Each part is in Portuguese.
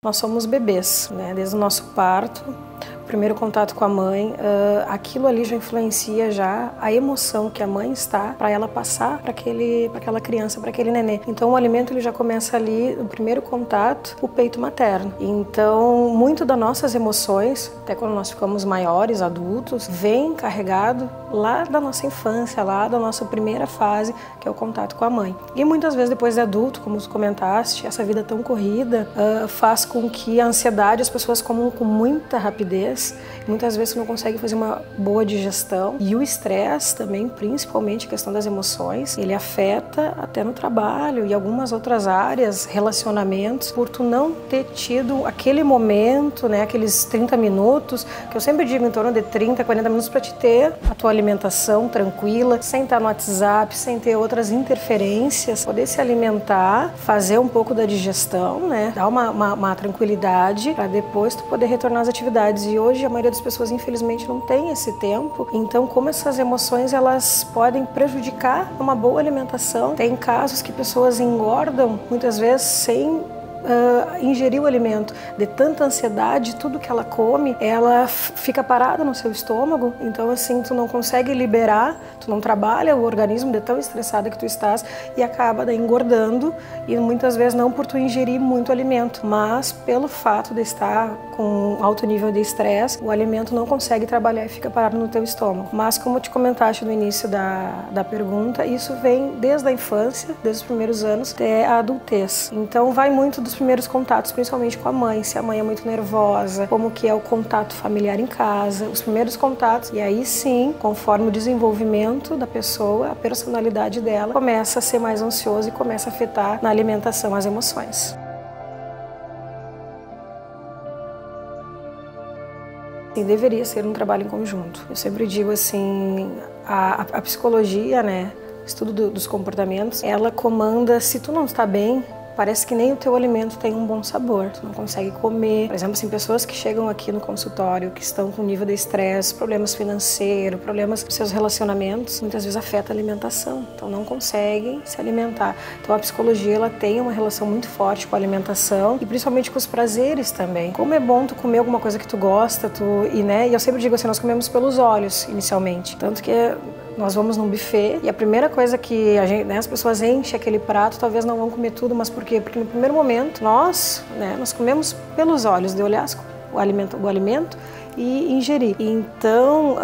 Nós somos bebês, né? Desde o nosso parto, o primeiro contato com a mãe, aquilo ali já influencia já a emoção que a mãe está para ela passar para aquela criança, para aquele nenê. Então o alimento ele já começa ali no primeiro contato, o peito materno. Então muito das nossas emoções, até quando nós ficamos maiores, adultos, vem carregado lá da nossa infância, lá da nossa primeira fase, que é o contato com a mãe. E muitas vezes depois de adulto, como tu comentaste, essa vida tão corrida faz com que a ansiedade as pessoas comam com muita rapidez. Muitas vezes tu não consegue fazer uma boa digestão. E o estresse também, principalmente a questão das emoções, ele afeta até no trabalho e algumas outras áreas, relacionamentos, por tu não ter tido aquele momento, né, aqueles 30 minutos, que eu sempre digo em torno de 30, 40 minutos para te ter a tua alimentação tranquila, sem estar no WhatsApp, sem ter outras interferências, poder se alimentar, fazer um pouco da digestão, né, dar uma tranquilidade para depois tu poder retornar às atividades. E hoje a maioria das pessoas infelizmente não tem esse tempo, então como essas emoções elas podem prejudicar uma boa alimentação. Tem casos que pessoas engordam muitas vezes sem ingerir o alimento, de tanta ansiedade, tudo que ela come, ela fica parada no seu estômago, então assim, tu não consegue liberar, tu não trabalha o organismo de tão estressada que tu estás e acaba daí engordando, e muitas vezes não por tu ingerir muito alimento, mas pelo fato de estar com alto nível de estresse, o alimento não consegue trabalhar e fica parado no teu estômago. Mas como te comentaste no início da pergunta, isso vem desde a infância, desde os primeiros anos até a adultez. Então vai muito dos primeiros contatos, principalmente com a mãe, se a mãe é muito nervosa, como que é o contato familiar em casa, os primeiros contatos, e aí sim, conforme o desenvolvimento da pessoa, a personalidade dela começa a ser mais ansiosa e começa a afetar na alimentação as emoções. Deveria ser um trabalho em conjunto. Eu sempre digo assim, a psicologia, né, estudo dos comportamentos, ela comanda, se tu não está bem, parece que nem o teu alimento tem um bom sabor, tu não consegue comer. Por exemplo, assim, pessoas que chegam aqui no consultório, que estão com nível de estresse, problemas financeiros, problemas com seus relacionamentos, muitas vezes afeta a alimentação, então não conseguem se alimentar. Então a psicologia ela tem uma relação muito forte com a alimentação e principalmente com os prazeres também. Como é bom tu comer alguma coisa que tu gosta, e eu sempre digo assim, nós comemos pelos olhos inicialmente, tanto que nós vamos num buffet e a primeira coisa que as pessoas enchem aquele prato, talvez não vão comer tudo, mas por quê? Porque no primeiro momento nós comemos pelos olhos, de olhar o alimento e ingerir. Então,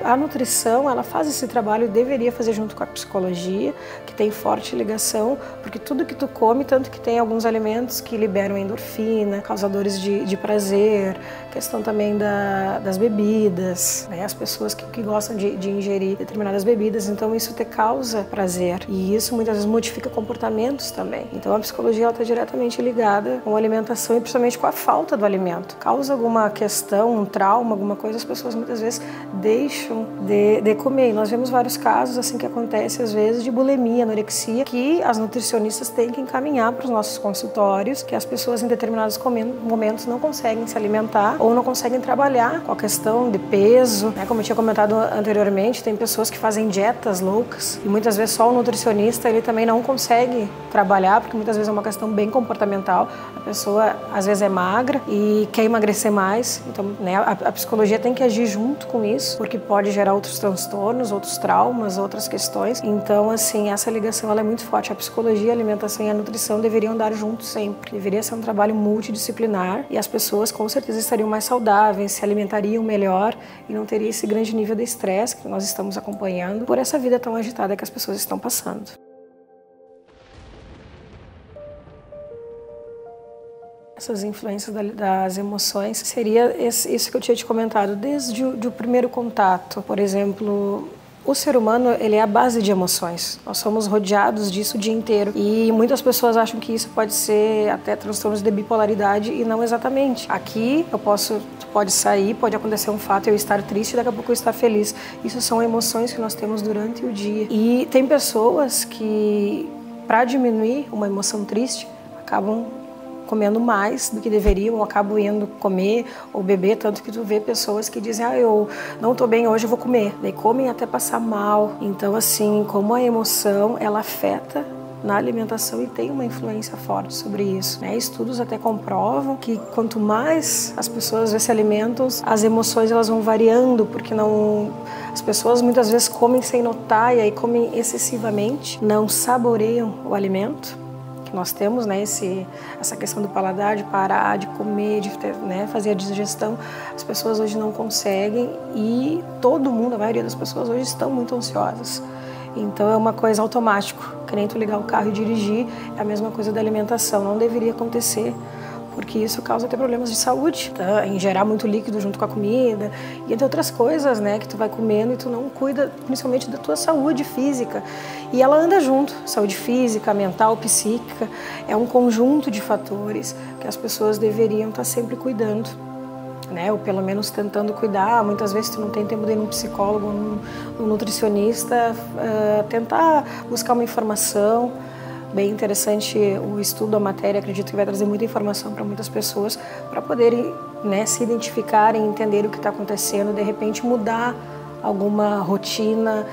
a nutrição, ela faz esse trabalho e deveria fazer junto com a psicologia, que tem forte ligação, porque tudo que tu come, tanto que tem alguns alimentos que liberam endorfina, causadores de prazer, questão também das bebidas, né? As pessoas que gostam de ingerir determinadas bebidas, então isso te causa prazer e isso muitas vezes modifica comportamentos também. Então a psicologia está diretamente ligada com a alimentação e principalmente com a falta do alimento. Causa alguma questão, um trauma, alguma coisa, as pessoas muitas vezes deixam de comer. E nós vemos vários casos assim que acontece às vezes de bulimia, anorexia, que as nutricionistas têm que encaminhar para os nossos consultórios, que as pessoas em determinados momentos não conseguem se alimentar ou não conseguem trabalhar com a questão de peso, né? Como eu tinha comentado anteriormente, tem pessoas que fazem dietas loucas e muitas vezes só o nutricionista ele também não consegue trabalhar, porque muitas vezes é uma questão bem comportamental. A pessoa às vezes é magra e quer emagrecer mais, então né, a psicologia tem que agir junto com isso, porque pode gerar outros transtornos, outros traumas, outras questões. Então assim, essa ligação ela é muito forte. A psicologia, a alimentação e a nutrição deveriam andar juntos sempre. Deveria ser um trabalho multidisciplinar e as pessoas com certeza estariam mais saudáveis, se alimentariam melhor e não teria esse grande nível de estresse que nós estamos acompanhando por essa vida tão agitada que as pessoas estão passando. Essas influências das emoções seria isso que eu tinha te comentado desde o primeiro contato. Por exemplo, o ser humano ele é a base de emoções. Nós somos rodeados disso o dia inteiro e muitas pessoas acham que isso pode ser até transtornos de bipolaridade e não exatamente. Aqui tu pode sair, pode acontecer um fato, eu estar triste e daqui a pouco eu estar feliz. Isso são emoções que nós temos durante o dia. E tem pessoas que, para diminuir uma emoção triste, acabam comendo mais do que deveriam, ou acabam indo comer ou beber, tanto que tu vê pessoas que dizem, eu não tô bem hoje, eu vou comer. Daí comem até passar mal. Então assim, como a emoção, ela afeta na alimentação e tem uma influência forte sobre isso, né? Estudos até comprovam que quanto mais as pessoas se alimentam, as emoções elas vão variando, porque as pessoas muitas vezes comem sem notar e aí comem excessivamente, não saboreiam o alimento. Nós temos, né, essa questão do paladar, de parar de comer, de fazer a digestão. As pessoas hoje não conseguem e todo mundo, a maioria das pessoas hoje estão muito ansiosas. Então é uma coisa automática, que nem tu ligar o carro e dirigir, é a mesma coisa da alimentação, não deveria acontecer, porque isso causa até problemas de saúde, tá? Em gerar muito líquido junto com a comida e entre outras coisas, né, que tu vai comendo e tu não cuida principalmente da tua saúde física. E ela anda junto, saúde física, mental, psíquica, é um conjunto de fatores que as pessoas deveriam estar sempre cuidando, né? Ou pelo menos tentando cuidar. Muitas vezes tu não tem tempo de ir num psicólogo, num nutricionista, tentar buscar uma informação. Bem interessante o estudo, a matéria, acredito que vai trazer muita informação para muitas pessoas para poderem, né, se identificarem, entender o que está acontecendo, de repente mudar alguma rotina.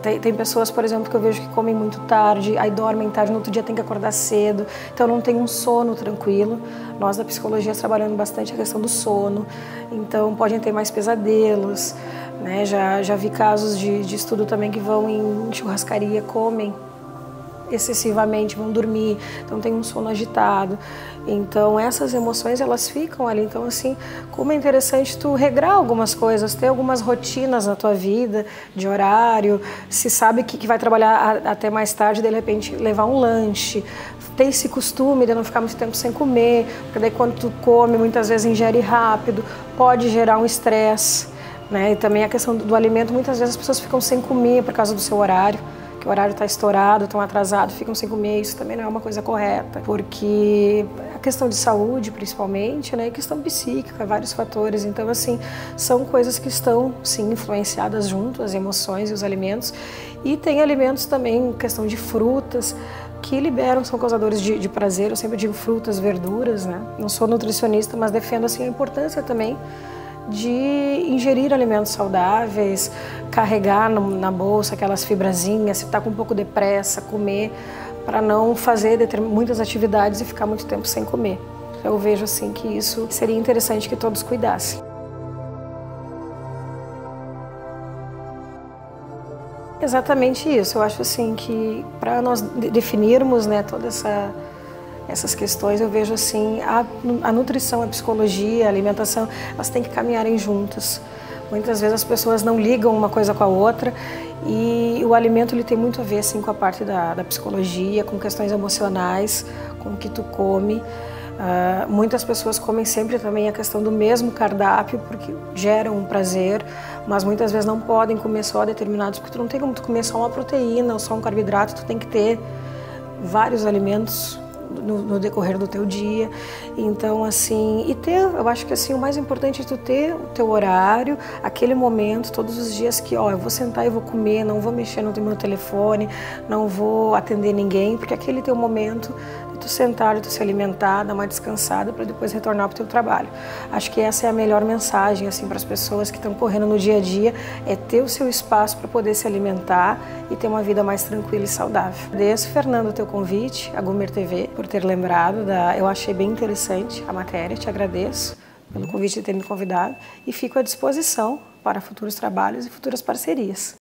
Tem pessoas, por exemplo, que eu vejo que comem muito tarde, aí dormem tarde, no outro dia tem que acordar cedo, então não tem um sono tranquilo. Nós da psicologia trabalhando bastante a questão do sono, então podem ter mais pesadelos, né? Já vi casos de estudo também que vão em churrascaria, comem excessivamente, vão dormir, então tem um sono agitado. Então essas emoções elas ficam ali. Então assim, como é interessante tu regrar algumas coisas, ter algumas rotinas na tua vida, de horário, se sabe que vai trabalhar até mais tarde, de repente levar um lanche, ter esse costume de não ficar muito tempo sem comer, porque daí quando tu come, muitas vezes ingere rápido, pode gerar um estresse, né? E também a questão do alimento, muitas vezes as pessoas ficam sem comer por causa do seu horário, que o horário está estourado, estão atrasados, ficam sem comer, isso também não é uma coisa correta, porque a questão de saúde, principalmente, né, e questão psíquica, vários fatores, então, assim, são coisas que estão, sim, influenciadas junto, as emoções e os alimentos, e tem alimentos também, questão de frutas, que liberam, são causadores de prazer, eu sempre digo frutas, verduras, né, não sou nutricionista, mas defendo, assim, a importância também de ingerir alimentos saudáveis, carregar na bolsa aquelas fibrazinhas, se está com um pouco de pressa, comer, para não fazer muitas atividades e ficar muito tempo sem comer. Eu vejo assim que isso seria interessante que todos cuidassem. Exatamente isso, eu acho assim que para nós definirmos, né, todas essas questões, eu vejo assim, a nutrição, a psicologia, a alimentação, elas têm que caminharem juntas. Muitas vezes as pessoas não ligam uma coisa com a outra e o alimento ele tem muito a ver assim, com a parte da psicologia, com questões emocionais, com o que tu come. Muitas pessoas comem sempre também a questão do mesmo cardápio porque geram um prazer, mas muitas vezes não podem comer só determinados, porque tu não tem como tu comer só uma proteína ou só um carboidrato, tu tem que ter vários alimentos no decorrer do teu dia. Então assim, eu acho que assim, o mais importante é tu ter o teu horário, aquele momento, todos os dias que, eu vou sentar e vou comer, não vou mexer no meu telefone, não vou atender ninguém, porque aquele teu momento de tu sentar, de tu se alimentar, dar uma descansada para depois retornar para o teu trabalho. Acho que essa é a melhor mensagem assim para as pessoas que estão correndo no dia a dia, é ter o seu espaço para poder se alimentar e ter uma vida mais tranquila e saudável. Agradeço, Fernando, o teu convite, a Gumer TV, por ter lembrado, eu achei bem interessante a matéria, te agradeço pelo convite de ter me convidado e fico à disposição para futuros trabalhos e futuras parcerias.